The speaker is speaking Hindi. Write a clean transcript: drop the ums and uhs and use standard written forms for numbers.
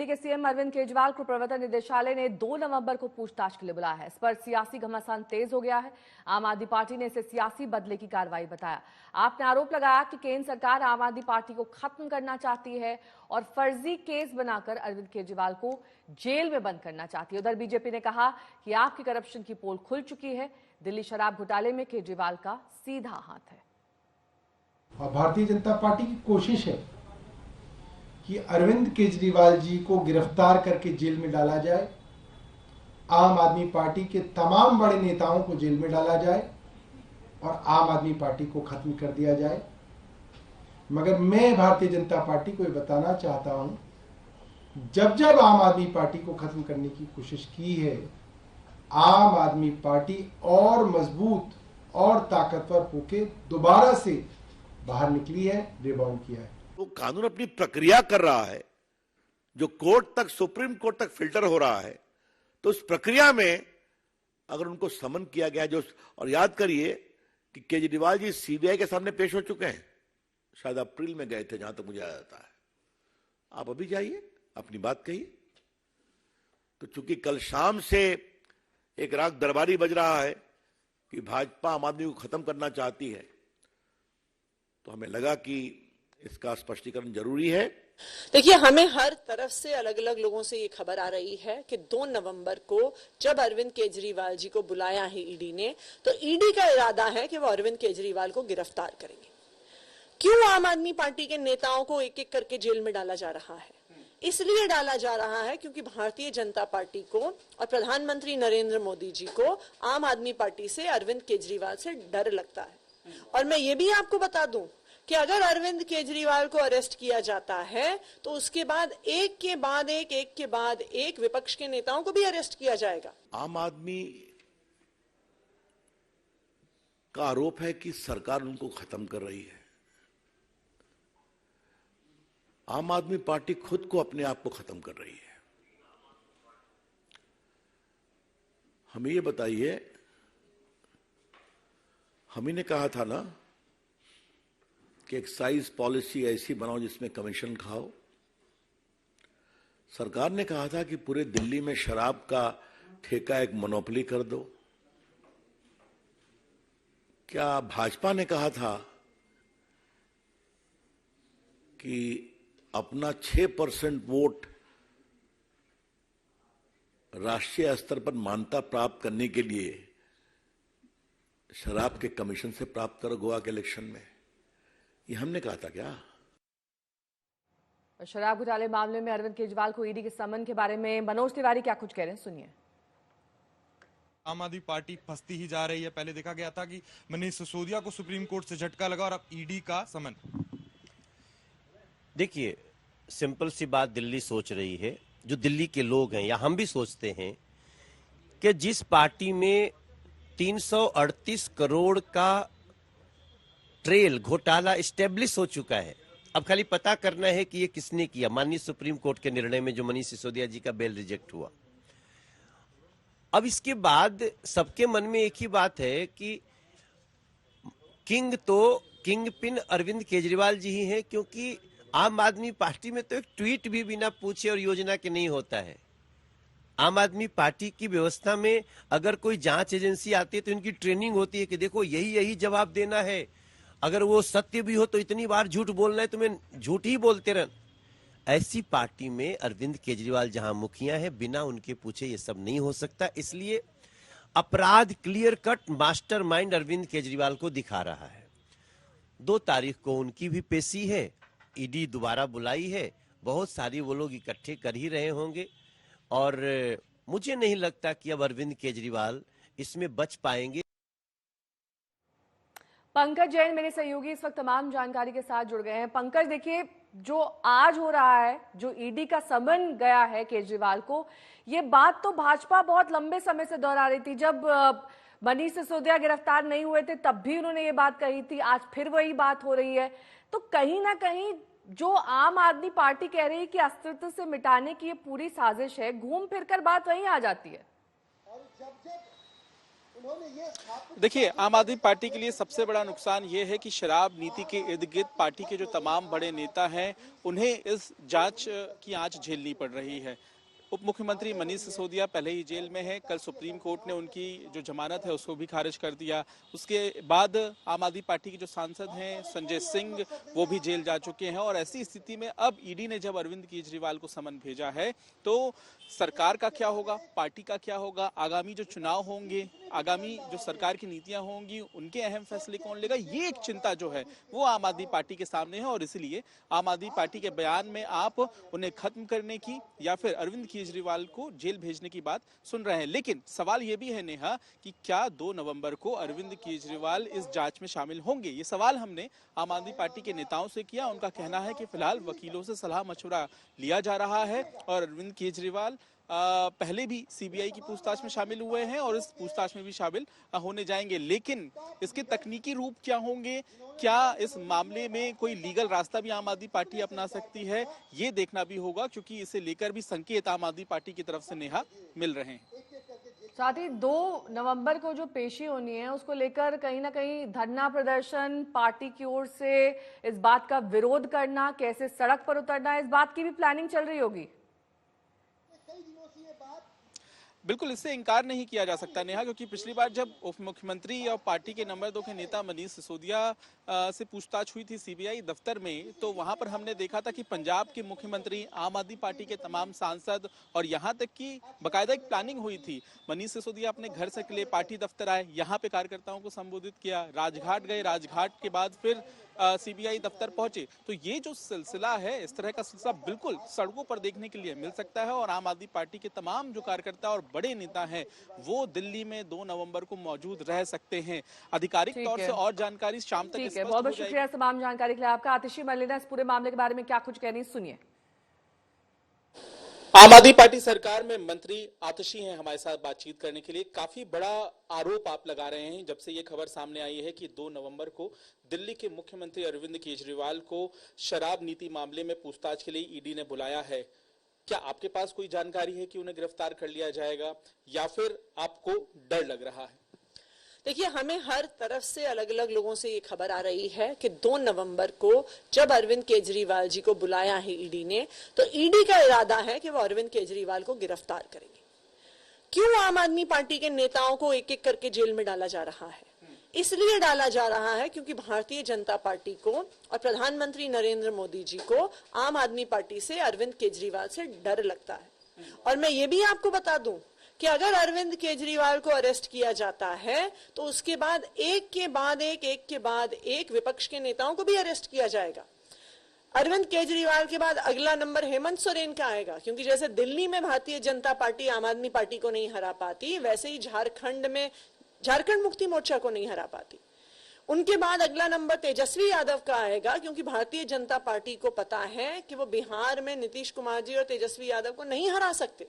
दिल्ली के सीएम अरविंद केजरीवाल को प्रवर्तन निदेशालय ने 2 नवंबर को पूछताछ के लिए बुलाया है। इस पर सियासी घमासान तेज हो गया है। आम आदमी पार्टी ने इसे सियासी बदले की कार्रवाई बताया। आपने आरोप लगाया कि केंद्र सरकार आम आदमी पार्टी को खत्म करना चाहती है और फर्जी केस बनाकर अरविंद केजरीवाल को जेल में बंद करना चाहती है। उधर बीजेपी ने कहा कि आपकी करप्शन की पोल खुल चुकी है। दिल्ली शराब घोटाले में केजरीवाल का सीधा हाथ है। और भारतीय जनता पार्टी की कोशिश है कि अरविंद केजरीवाल जी को गिरफ्तार करके जेल में डाला जाए, आम आदमी पार्टी के तमाम बड़े नेताओं को जेल में डाला जाए और आम आदमी पार्टी को खत्म कर दिया जाए। मगर मैं भारतीय जनता पार्टी को ये बताना चाहता हूं, जब जब आम आदमी पार्टी को खत्म करने की कोशिश की है, आम आदमी पार्टी और मजबूत और ताकतवर होकर दोबारा से बाहर निकली है, रिबाउंड किया है। वो कानून अपनी प्रक्रिया कर रहा है, जो कोर्ट तक, सुप्रीम कोर्ट तक फिल्टर हो रहा है, तो उस प्रक्रिया में अगर उनको समन किया गया जो, और याद करिए कि केजरीवाल जी सीबीआई के सामने पेश हो चुके हैं, शायद अप्रैल में गए थे जहां तक मुझे याद आता है। आप अभी जाइए, अपनी बात कहिए। तो चूंकि कल शाम से एक राग दरबारी बज रहा है कि भाजपा आम आदमी को खत्म करना चाहती है, तो हमें लगा कि इसका स्पष्टीकरण जरूरी है। देखिए, हमें हर तरफ से अलग अलग लोगों से ये खबर आ रही है कि 2 नवंबर को जब अरविंद केजरीवाल जी को बुलाया है ईडी ने, तो ईडी का इरादा है कि वो अरविंद केजरीवाल को गिरफ्तार करेंगे। क्यों आम आदमी पार्टी के नेताओं को एक एक करके जेल में डाला जा रहा है? इसलिए डाला जा रहा है क्योंकि भारतीय जनता पार्टी को और प्रधानमंत्री नरेंद्र मोदी जी को आम आदमी पार्टी से, अरविंद केजरीवाल से डर लगता है। और मैं ये भी आपको बता दूं कि अगर अरविंद केजरीवाल को अरेस्ट किया जाता है तो उसके बाद एक के बाद एक विपक्ष के नेताओं को भी अरेस्ट किया जाएगा। आम आदमी का आरोप है कि सरकार उनको खत्म कर रही है। आम आदमी पार्टी खुद को, अपने आप को खत्म कर रही है। हमें ये बताइए, हम ही ने कहा था ना कि एक्साइज पॉलिसी ऐसी बनाओ जिसमें कमीशन खाओ। सरकार ने कहा था कि पूरे दिल्ली में शराब का ठेका एक मोनोपोली कर दो। क्या भाजपा ने कहा था कि अपना 6% वोट राष्ट्रीय स्तर पर मान्यता प्राप्त करने के लिए शराब के कमीशन से प्राप्त करो गोवा के इलेक्शन में? ये हमने कहा था क्या? शराब घोटाले मामले में अरविंद केजरीवाल को ईडी के समन के बारे में मनोज तिवारी क्या कुछ कह रहे हैं, सुनिए। आम आदमी पार्टी फंसती ही जा रही है। पहले देखा गया था कि मनीष सिसोदिया को सुप्रीम कोर्ट से झटका लगा और अब ईडी का समन। देखिए, सिंपल सी बात दिल्ली सोच रही है, जो दिल्ली के लोग हैं या हम भी सोचते हैं कि जिस पार्टी में 338 करोड़ का ट्रेल घोटाला एस्टेब्लिश हो चुका है, अब खाली पता करना है कि ये किसने किया। माननीय सुप्रीम कोर्ट के निर्णय में जो मनीष सिसोदिया जी का बेल रिजेक्ट हुआ, अब इसके बाद सबके मन में एक ही बात है कि किंग पिन अरविंद केजरीवाल जी ही हैं, क्योंकि आम आदमी पार्टी में तो एक ट्वीट भी बिना पूछे और योजना के नहीं होता है। आम आदमी पार्टी की व्यवस्था में अगर कोई जांच एजेंसी आती है तो इनकी ट्रेनिंग होती है कि देखो यही जवाब देना है, अगर वो सत्य भी हो तो इतनी बार झूठ बोलना है, तुम्हें झूठ ही बोलते रहना। ऐसी पार्टी में अरविंद केजरीवाल जहां मुखिया है, बिना उनके पूछे ये सब नहीं हो सकता। इसलिए अपराध clear cut mastermind Arvind Kejriwal को दिखा रहा है। 2 तारीख को उनकी भी पेशी है, ईडी दोबारा बुलाई है, बहुत सारी वो लोग इकट्ठे कर ही रहे होंगे और मुझे नहीं लगता कि अब अरविंद केजरीवाल इसमें बच पाएंगे। पंकज जैन मेरे सहयोगी इस वक्त तमाम जानकारी के साथ जुड़ गए हैं। पंकज, देखिए, जो आज हो रहा है, जो ईडी का समन गया है केजरीवाल को, ये बात तो भाजपा बहुत लंबे समय से दोहरा रही थी। जब मनीष सिसोदिया गिरफ्तार नहीं हुए थे तब भी उन्होंने ये बात कही थी, आज फिर वही बात हो रही है। तो कहीं ना कहीं जो आम आदमी पार्टी कह रही है कि अस्तित्व से मिटाने की ये पूरी साजिश है, घूम फिर कर बात वहीं आ जाती है। और जब देखिए, आम आदमी पार्टी के लिए सबसे बड़ा नुकसान ये है कि शराब नीति के इर्द गिर्द पार्टी के जो तमाम बड़े नेता हैं उन्हें इस जांच की आंच झेलनी पड़ रही है। उप मुख्यमंत्री मनीष सिसोदिया पहले ही जेल में है। कल सुप्रीम कोर्ट ने उनकी जो जमानत है उसको भी खारिज कर दिया। उसके बाद आम आदमी पार्टी के जो सांसद हैं संजय सिंह, वो भी जेल जा चुके हैं। और ऐसी स्थिति में अब ईडी ने जब अरविंद केजरीवाल को समन भेजा है तो सरकार का क्या होगा, पार्टी का क्या होगा, आगामी जो चुनाव होंगे, आगामी जो सरकार की नीतियां होंगी, उनके अहम फैसले कौन लेगा, ये एक चिंता जो है वो आम आदमी पार्टी के सामने है। और इसलिए आम आदमी पार्टी के बयान में आप उन्हें खत्म करने की या फिर अरविंद केजरीवाल को जेल भेजने की बात सुन रहे हैं। लेकिन सवाल यह भी है नेहा कि क्या 2 नवंबर को अरविंद केजरीवाल इस जांच में शामिल होंगे? ये सवाल हमने आम आदमी पार्टी के नेताओं से किया। उनका कहना है कि फिलहाल वकीलों से सलाह मशवरा लिया जा रहा है और अरविंद केजरीवाल पहले भी सीबीआई की पूछताछ में शामिल हुए हैं और इस पूछताछ में भी शामिल होने जाएंगे। लेकिन इसके तकनीकी रूप क्या होंगे, क्या इस मामले में कोई लीगल रास्ता भी आम आदमी पार्टी अपना सकती है, ये देखना भी होगा, क्योंकि इसे लेकर भी संकेत आम आदमी पार्टी की तरफ से नेहा मिल रहे हैं। साथ ही 2 नवंबर को जो पेशी होनी है उसको लेकर कहीं ना कहीं धरना प्रदर्शन, पार्टी की ओर से इस बात का विरोध करना, कैसे सड़क पर उतरना, इस बात की भी प्लानिंग चल रही होगी। बिल्कुल, इससे इनकार नहीं किया जा सकता नेहा, क्योंकि पिछली बार जब उप मुख्यमंत्री और पार्टी के नंबर 2 के नेता मनीष सिसोदिया से पूछताछ हुई थी सीबीआई दफ्तर में, तो वहां पर हमने देखा था कि पंजाब के मुख्यमंत्री, आम आदमी पार्टी के तमाम सांसद और यहां तक कि बकायदा एक प्लानिंग हुई थी। मनीष सिसोदिया अपने घर से निकले, पार्टी दफ्तर आए, यहाँ पे कार्यकर्ताओं को संबोधित किया, राजघाट गए, राजघाट के बाद फिर सीबीआई दफ्तर पहुंचे। तो ये जो सिलसिला है, इस तरह का सिलसिला बिल्कुल सड़कों पर देखने के लिए मिल सकता है। और आम आदमी पार्टी के तमाम जो कार्यकर्ता और बड़े नेता हैं वो दिल्ली में 2 नवंबर को मौजूद रह सकते हैं। आधिकारिक तौर से और जानकारी शाम तक ठीक है, बहुत बहुत शुक्रिया तमाम जानकारी के लिए आपका। आतिशी मलिना इस पूरे मामले के बारे में क्या कुछ कह रही, सुनिए। आम आदमी पार्टी सरकार में मंत्री आतिशी हैं हमारे साथ बातचीत करने के लिए। काफी बड़ा आरोप आप लगा रहे हैं जब से ये खबर सामने आई है कि 2 नवंबर को दिल्ली के मुख्यमंत्री अरविंद केजरीवाल को शराब नीति मामले में पूछताछ के लिए ईडी ने बुलाया है। क्या आपके पास कोई जानकारी है कि उन्हें गिरफ्तार कर लिया जाएगा या फिर आपको डर लग रहा है? देखिए, हमें हर तरफ से अलग अलग लोगों से ये खबर आ रही है कि 2 नवंबर को जब अरविंद केजरीवाल जी को बुलाया है ईडी ने, तो ईडी का इरादा है कि वो अरविंद केजरीवाल को गिरफ्तार करेंगे। क्यों आम आदमी पार्टी के नेताओं को एक एक करके जेल में डाला जा रहा है? इसलिए डाला जा रहा है क्योंकि भारतीय जनता पार्टी को और प्रधानमंत्री नरेंद्र मोदी जी को आम आदमी पार्टी से, अरविंद केजरीवाल से डर लगता है। और मैं ये भी आपको बता दूं कि अगर अरविंद केजरीवाल को अरेस्ट किया जाता है तो उसके बाद एक के बाद एक विपक्ष के नेताओं को भी अरेस्ट किया जाएगा। अरविंद केजरीवाल के बाद अगला नंबर हेमंत सोरेन का आएगा, क्योंकि जैसे दिल्ली में भारतीय जनता पार्टी आम आदमी पार्टी को नहीं हरा पाती, वैसे ही झारखंड मुक्ति मोर्चा को नहीं हरा पाती। उनके बाद अगला नंबर तेजस्वी यादव का आएगा, क्योंकि भारतीय जनता पार्टी को पता है कि वो बिहार में नीतीश कुमार जी और तेजस्वी यादव को नहीं हरा सकते।